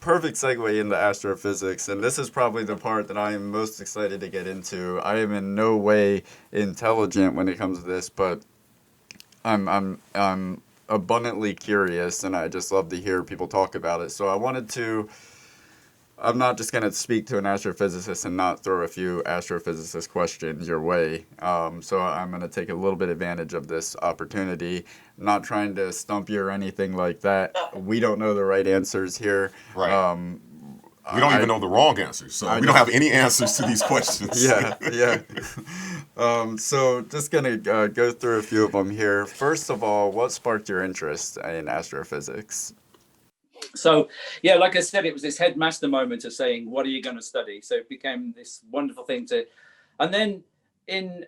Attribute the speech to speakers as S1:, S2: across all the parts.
S1: Perfect segue into astrophysics, and this is probably the part that I am most excited to get into. I am in no way intelligent when it comes to this, but I'm abundantly curious, and I just love to hear people talk about it. So I wanted to. I'm not just going to speak to an astrophysicist and not throw a few astrophysicist questions your way. So I'm going to take a little bit advantage of this opportunity. I'm not trying to stump you or anything like that. We don't know the right answers here.
S2: Right.
S1: Um,
S2: We don't even
S1: I
S2: know the wrong answers, so
S1: I
S2: we don't
S1: know.
S2: have any answers to these questions.
S1: Yeah, yeah. So just gonna go through a few of them here. First of all, what sparked your interest in astrophysics?
S3: So, yeah, like I said, it was this headmaster moment of saying, "What are you going to study?" So it became this wonderful thing to, and then in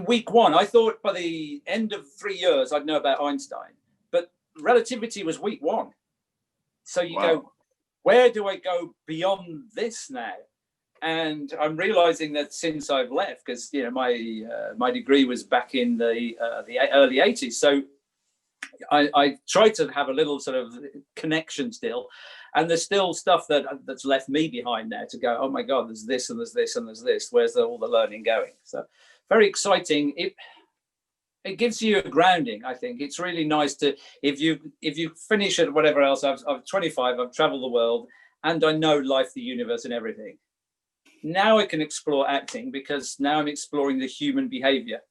S3: week one, I thought by the end of 3 years I'd know about Einstein, but relativity was week one. So you
S1: Wow.
S3: go, where do I go beyond this now? And I'm realizing that since I've left, because my degree was back in the early '80s, so I try to have a little sort of connection still, and there's still stuff that's left me behind now to go. Oh my God, there's this and there's this and there's this. Where's all the learning going? So very exciting. It gives you a grounding. I think it's really nice to if you finish at whatever else. I'm 25. I've traveled the world, and I know life, the universe, and everything. Now I can explore acting because now I'm exploring the human behavior,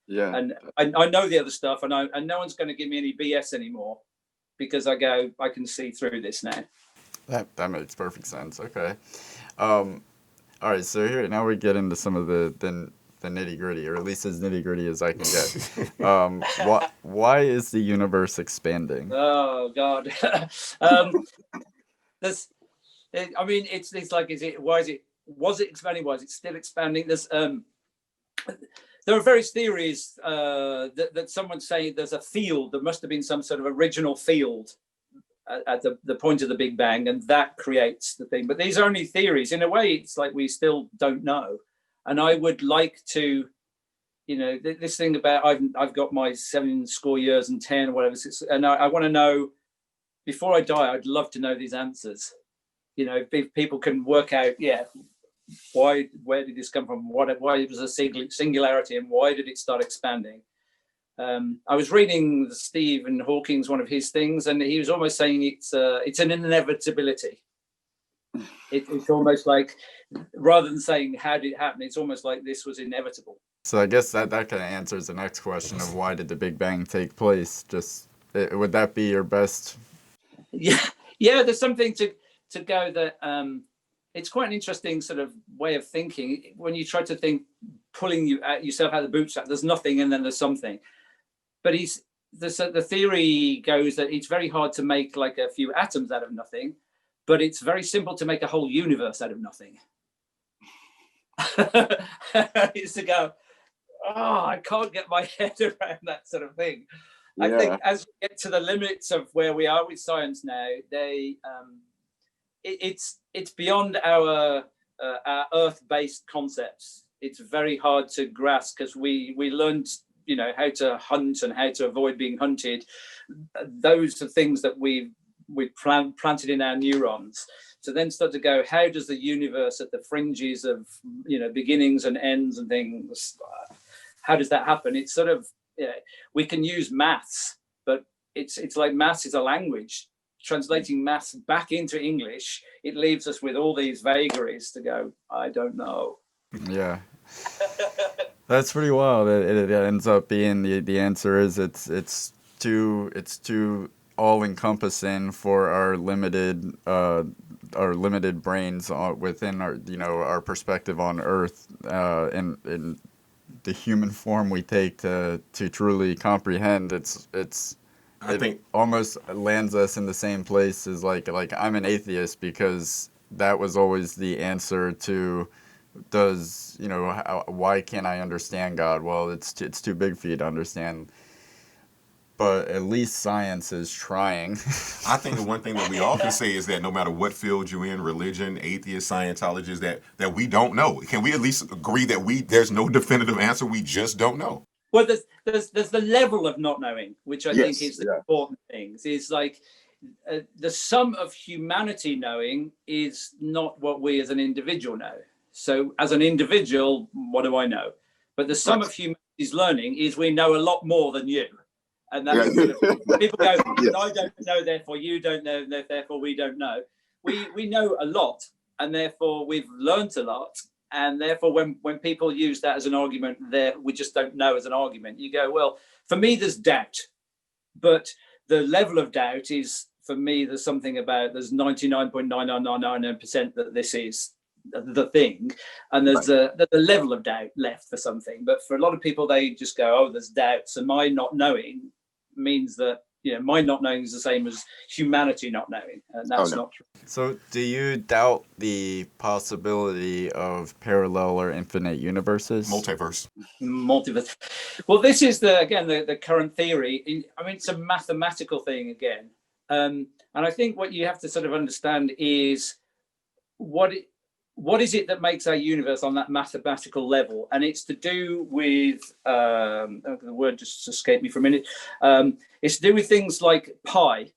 S1: Yeah,
S3: and I know the other stuff, and no one's going to give me any BS anymore because I can see through this now.
S1: that makes perfect sense. Okay. Um, all right. So here now we get into some of the nitty gritty, or at least as nitty gritty as I can get. Why is the universe expanding?
S3: Oh God, um, there's. I mean, it's like, is it? Why is it? Was it expanding? Why is it still expanding? There are various theories that someone say there's a field. There must have been some sort of original field at the point of the Big Bang, and that creates the thing. But these are only theories. In a way, it's like we still don't know. And I would like to, this thing about I've got my 7 score years and 10 or whatever, and I want to know before I die. I'd love to know these answers. If people can work out, yeah, where did this come from? Why it was a singularity, and why did it start expanding? I was reading Stephen Hawking's one of his things, and he was almost saying it's an inevitability. It's almost like, rather than saying how did it happen, it's almost like this was inevitable.
S1: So I guess that kind of answers the next question of why did the Big Bang take place? Would that be your best?
S3: Yeah, yeah. There's something to go that it's quite an interesting sort of way of thinking when you try to think pulling yourself out of the bootstrap. There's nothing, and then there's something. But the theory goes that it's very hard to make like a few atoms out of nothing, but it's very simple to make a whole universe out of nothing. I used to go, oh, I can't get my head around that sort of thing. Yeah. I think as we get to the limits of where we are with science now, it's beyond our Earth-based concepts. It's very hard to grasp because we learned how to hunt and how to avoid being hunted. Those are things that we've planted in our neurons. To then start to go, how does the universe at the fringes of beginnings and ends and things, how does that happen? It's sort of, we can use maths, but it's like maths is a language. Translating maths back into English, it leaves us with all these vagaries to go, I don't know.
S1: Yeah. That's pretty wild. It ends up being the answer is it's too all encompassing for our limited brains within our perspective on Earth and the human form we take to truly comprehend.
S2: I
S1: It
S2: think
S1: almost lands us in the same place as like I'm an atheist because that was always the answer to why can't I understand God? Well, it's too big for you to understand. But at least science is trying.
S2: I think the one thing that we all can say is that no matter what field you're in, religion, atheist, Scientologist, that we don't know. Can we at least agree that there's no definitive answer? We just don't know.
S3: Well, there's the level of not knowing, which I think
S1: Yes.
S3: is the
S1: Yeah.
S3: important thing. It's like the sum of humanity knowing is not what we as an individual know. So as an individual, what do I know? But the sum of humanity's learning is we know a lot more than you. And that's sort of, people go, yes. I don't know, therefore you don't know, therefore we don't know. We know a lot, and therefore we've learned a lot. And therefore, when people use that as an argument, we just don't know as an argument. You go, well, for me, there's doubt. But the level of doubt is, for me, there's something about, there's 99.9999% that this is the thing. And there's a level of doubt left for something. But for a lot of people, they just go, oh, there's doubt. So my not knowing means that, my not knowing is the same as humanity not knowing. And that's not true.
S1: So do you doubt the possibility of parallel or infinite universes?
S2: Multiverse.
S3: Well, this is the current theory. I mean, it's a mathematical thing again. And I think what you have to sort of understand is what is it that makes our universe on that mathematical level? And it's to do with, the word just escaped me for a minute. It's to do with things like pi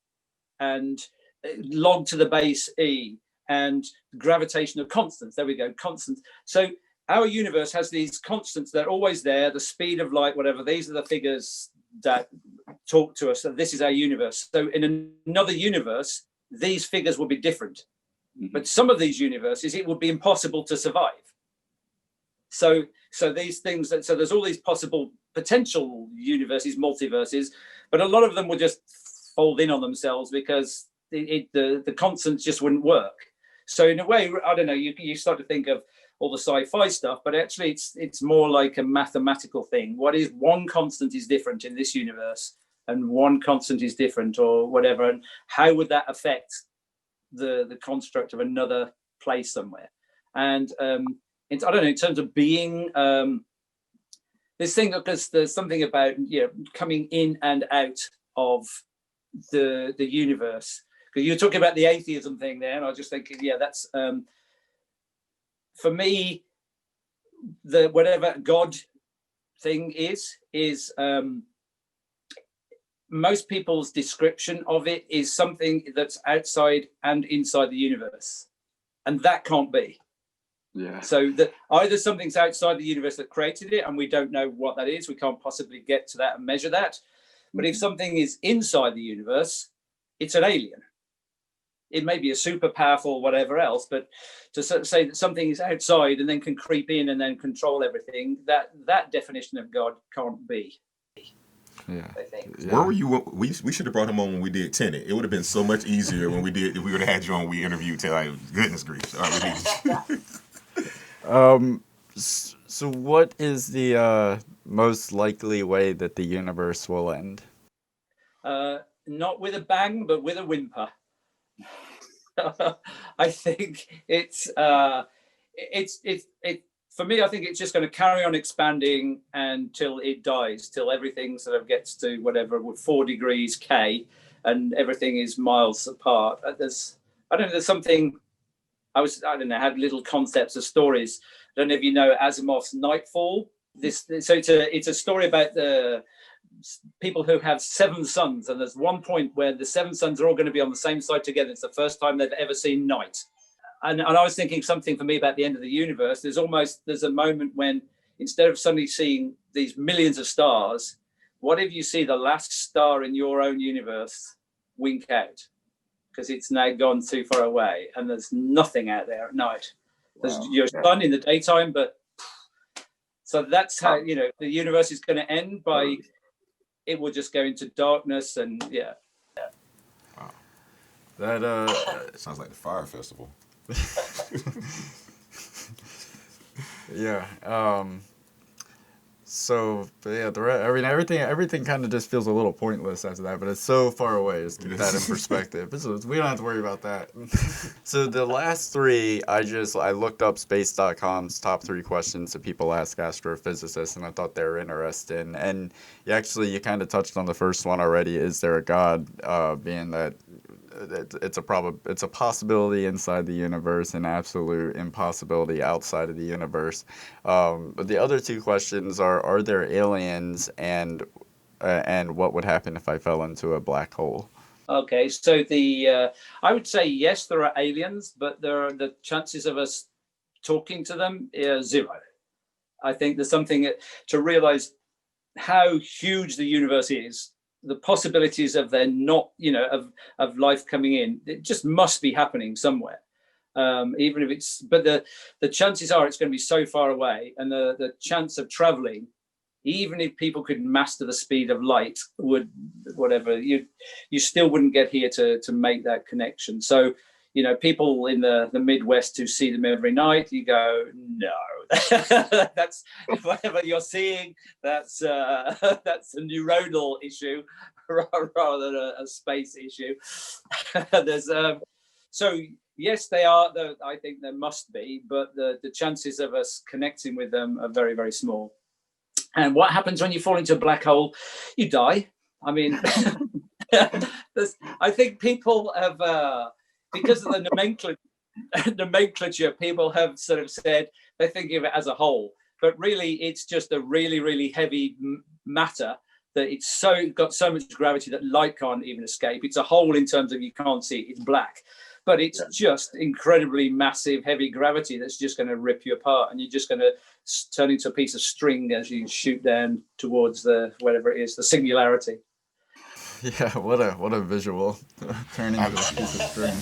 S3: and log to the base e and gravitational constants. There we go, constants. So our universe has these constants that are always there, the speed of light, whatever. These are the figures that talk to us. So this is our universe. So in another universe, these figures will be different. But some of these universes, it would be impossible to survive. So these things, so there's all these possible potential universes, multiverses, but a lot of them will just fold in on themselves because the constants just wouldn't work. So in a way, I don't know, you start to think of all the sci-fi stuff, but actually it's more like a mathematical thing. What is one constant is different in this universe, and one constant is different, or whatever, and how would that affect the construct of another place somewhere? And I don't know, in terms of being, this thing, because there's something about coming in and out of the universe. Because you're talking about the atheism thing there, and I was just thinking, that's for me, the whatever God thing is most people's description of it is something that's outside and inside the universe, and that can't be. Yeah. So that either something's outside the universe that created it, and we don't know what that is. We can't possibly get to that and measure that. But if something is inside the universe, it's an alien. It may be a super powerful whatever else, but to say that something is outside and then can creep in and then control everything, that definition of God can't be.
S1: Yeah.
S3: I think.
S2: Yeah. Where were you? We should have brought him on when we did Tenet. It would have been so much easier when if we would have had you on. We interviewed Tenet. Goodness grief!
S1: So what is the most likely way that the universe will end?
S3: Not with a bang, but with a whimper. I think it's for me, I think it's just going to carry on expanding until it dies, till everything sort of gets to whatever, 4 degrees K, and everything is miles apart. There's something, had little concepts of stories. I don't know if you know Asimov's Nightfall. So it's a story about the people who have 7 suns, and there's one point where the 7 suns are all going to be on the same side together. It's the first time they've ever seen night. And I was thinking something for me about the end of the universe. There's a moment when instead of suddenly seeing these millions of stars, what if you see the last star in your own universe wink out? Because it's now gone too far away and there's nothing out there at night. There's your sun in the daytime, but so that's how, the universe is going to end by, it will just go into darkness and
S2: Wow.
S1: That
S2: sounds like the Fire Festival.
S1: Yeah. So, but yeah, everything kind of just feels a little pointless after that, but it's so far away. Just keep that in perspective. We don't have to worry about that. So the last 3, I looked up space.com's top 3 questions that people ask astrophysicists, and I thought they were interesting. And you kind of touched on the first one already. Is there a God? Being that it's a possibility inside the universe, an absolute impossibility outside of the universe. But the other 2 questions are there aliens, and what would happen if I fell into a black hole?
S3: Okay, so I would say yes, there are aliens, but the chances of us talking to them is zero. I think there's something to realize how huge the universe is, the possibilities of there not, of life coming in. It just must be happening somewhere. Even if it's, but the chances are it's going to be so far away, and the chance of traveling, even if people could master the speed of light, would whatever you still wouldn't get here to make that connection. So, people in the Midwest who see them every night, you go, no, that's whatever you're seeing. That's a neuronal issue rather than a space issue. There's so yes, they are. I think there must be, but the chances of us connecting with them are very, very small. And what happens when you fall into a black hole? You die. I mean, I think people have, because of the nomenclature, people have sort of said they think of it as a hole, but really it's just a really, really heavy matter that it's got so much gravity that light can't even escape. It's a hole in terms of you can't see it, it's black. But it's just incredibly massive, heavy gravity that's just going to rip you apart, and you're just going to turn into a piece of string as you shoot down towards whatever it is, the singularity.
S1: Yeah, what a visual, turning into a piece of string.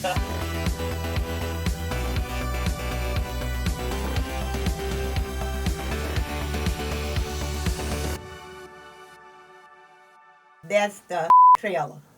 S4: That's the trailer.